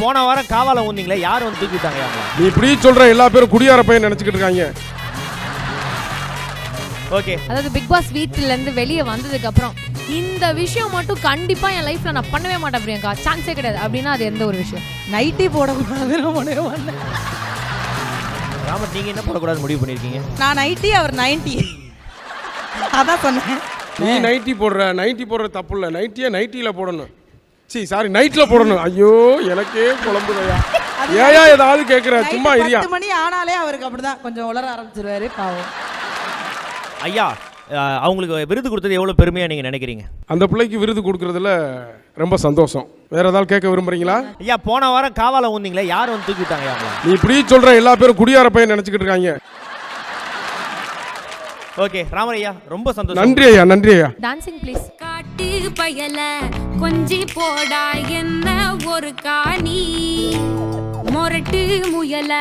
போன வாரம் காவால ஊந்தீங்களே, யார் வந்து தூக்கி விட்டாங்க? நீ இப்படி சொல்ற, எல்லா பேரும் குடியார பையன் நினைச்சுக்கிட்டு இருக்காங்க. ஓகே, அதாவது பிக் பாஸ் வீட்ல இருந்து வெளியே வந்ததுக்கு அப்புறம் இந்த விஷயம் மட்டும் கண்டிப்பா என் லைஃப்ல நான் பண்ணவே மாட்டேன் பிரியங்கா, சான்ஸே கிடையாது அப்படின்னா அது எந்த ஒரு விஷயம்? நைட்டி போடக்கூடாது. ராமர், நீங்க என்ன போடக்கூடாது முடிவு பண்ணிருக்கீங்க? நான் நைட்டி, அவர் 90. அதான் சொன்னேன். நீ நைட்டி போடுற தப்பு இல்லை. நைட்டியை நைட்டியில் போடணும். சாரி, நைட்டில் போடணும். ஐயோ, எனக்கே குழம்புதையா. ஏயா ஏதாவது கேட்குற? சும்மா இரியா. 10 மணி ஆனாலே அவருக்கு அப்படிதான் கொஞ்சம் உளர ஆரம்பிச்சிருவாரு பாவம். ஐயா, அவங்களுக்கு விருது கொடுத்தது எவ்வளோ பெருமையாக நீங்கள் நினைக்கிறீங்க? அந்த பிள்ளைக்கு விருது கொடுக்குறதுல ரொம்ப சந்தோஷம். வேற ஏதாவது கேட்க விரும்புறீங்களா? ஐயா, போன வாரம் காவால ஊந்தீங்களே, யார் வந்து தூக்கி விட்டாங்க? நீ இப்படி சொல்ற, எல்லா பேரும் குடியார பையன் நினைச்சுக்கிட்டு இருக்காங்க. ஓகே ராமர் ஐயா, ரொம்ப சந்தோஷம். நன்றி ஐயா, நன்றி ஐயா. Dancing please. காட்டு பயல கொஞ்சி போடா என்ன ஒரு காணி, மொரட்டு முயல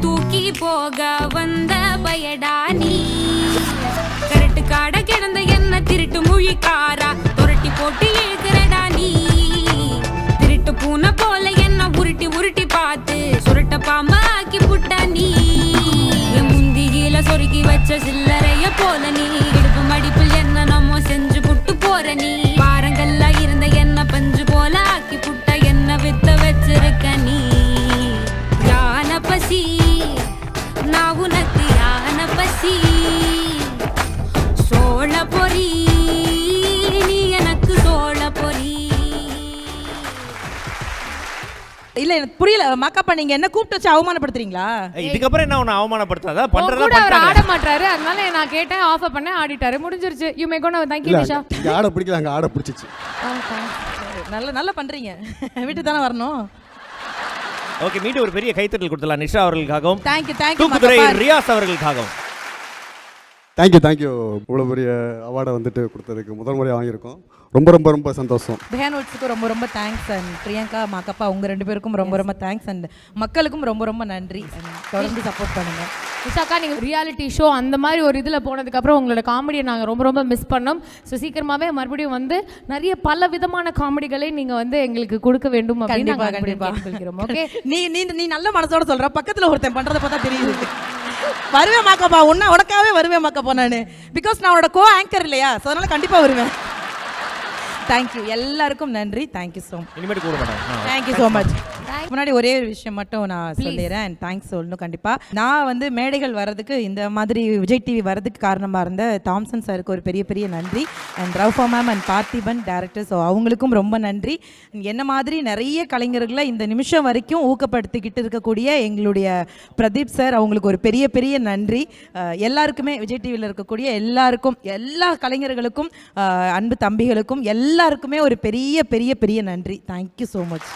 தூக்கி போக வந்த பயடா நீ, கரட்டு காட கிடந்த என்ன திருட்டு முழிக்காரா துரட்டி போட்டு இழுக்கிறடா நீ, திருட்டு பூனை போல என்ன உருட்டி உருட்டி பார்த்து சுருட்ட பாம்பா ஆக்கி புட்டா நீ, என் முந்தியில சொருக்கி வச்ச சில்லறைய போல நீ, இடுப்பு மடிப்பில் என்ன நம்ம செஞ்சு புட்டு போற நீ, பாரங்கள்ல இருந்த என்ன பஞ்சு போல ஆக்கி புட்ட என்ன வித்த வச்சிருக்க நீ, யான பசி நான் உனக்கு யான பசி, சோழ பொறி நீ எனக்கு சோழ பொறி. இல்ல எனக்கு புரியல மாக்கப்பா, நீங்க என்ன கூப்பிட்டு வச்சு அவமானப்படுத்துறீங்களா? இதுக்கப்புறம் என்ன ஒன்று அவமானப்படுத்தாத பண்றதா அவர் ஆட பண்ணிட்டாங்க. மாட்டாரு, அதனால நான் கேட்டேன், ஆஃபர் பண்ணேன், ஆடிட்டாரு, முடிஞ்சிருச்சு. யூ மே கோ நவ. Thank you Nisha. இங்க ஆட பிடிக்கல, அங்க ஆட பிடிச்சிச்சு. நல்லா பண்றீங்க. வீட்டுக்கு தானே வரணும். ஓகே, மீண்டும் ஒரு பெரிய கைத்தட்டல் கொடுத்தலாம் நிஷா அவர்களுக்காகவும், தேங்க்யூ தூக்குதுறை ரியாஸ் அவர்களுக்காகவும். தேங்க்யூ. இவ்வளோ பெரிய அவார்டை வந்துட்டு கொடுத்ததுக்கு முதல் முறையாக வாங்கியிருக்கோம். ரொம்ப ரொம்ப ரொம்ப சந்தோஷம். பெஹானோட்ஸுக்கு ரொம்ப ரொம்ப தேங்க்ஸ். அண்ட் பிரியங்கா மாக்கப்பா உங்க 2 பேருக்கும் ரொம்ப ரொம்ப தேங்க்ஸ். அண்ட் மக்களுக்கும் ரொம்ப ரொம்ப நன்றி. தொடர்ந்து சப்போர்ட் பண்ணுங்க. நிஷாக்கா, நீங்கள் ரியாலிட்டி ஷோ அந்த மாதிரி ஒரு இதில் போனதுக்கப்புறம் உங்களோட காமெடியை நாங்கள் ரொம்ப ரொம்ப மிஸ் பண்ணோம். ஸோ சீக்கிரமாகவே மறுபடியும் வந்து நிறைய பல விதமான காமெடிகளை நீங்கள் வந்து எங்களுக்கு கொடுக்க வேண்டும் அப்படின்னு நாங்கள் கேட்டுக்கொள்கிறோம். ஓகே, நீ நல்ல மனசோட சொல்ற. பக்கத்தில் ஒருத்தன் பண்றதை பார்த்தா தெரியுது. வருவேன் மாக்கப்பா, உனக்காகவே வருவேன் மாக்கப்பா நான். பிகாஸ் நான் உன்னோட கோ ஆங்கர் இல்லையா, ஸோ அதனால கண்டிப்பாக வருவேன். தேங்க்யூ, எல்லாருக்கும் நன்றி. Thank you so much. இனிமேட்டு கூட மாட்டாங்க. Thank you so much. முன்னாடி ஒரே ஒரு விஷயம் மட்டும் நான் சொல்லிடுறேன். அண்ட் தேங்க்ஸ் சொல்லணும் கண்டிப்பாக. நான் வந்து மேடைகள் வர்றதுக்கு, இந்த மாதிரி விஜய் டிவி வர்றதுக்கு காரணமாக இருந்த தாம்சன் சாருக்கு ஒரு பெரிய பெரிய நன்றி. And Raufa ma'am and Parthiban director, so அவங்களுக்கும் ரொம்ப நன்றி. என்ன மாதிரி நிறைய கலைஞர்களை இந்த நிமிஷம் வரைக்கும் ஊக்கப்படுத்திக்கிட்டு இருக்கக்கூடிய எங்களுடைய பிரதீப் சார், அவங்களுக்கு ஒரு பெரிய பெரிய நன்றி. எல்லாருக்குமே, விஜய் டிவியில் இருக்கக்கூடிய எல்லாருக்கும், எல்லா கலைஞர்களுக்கும், அன்பு தம்பிகளுக்கும் எல்லாருக்குமே ஒரு பெரிய பெரிய பெரிய நன்றி. Thank you so much.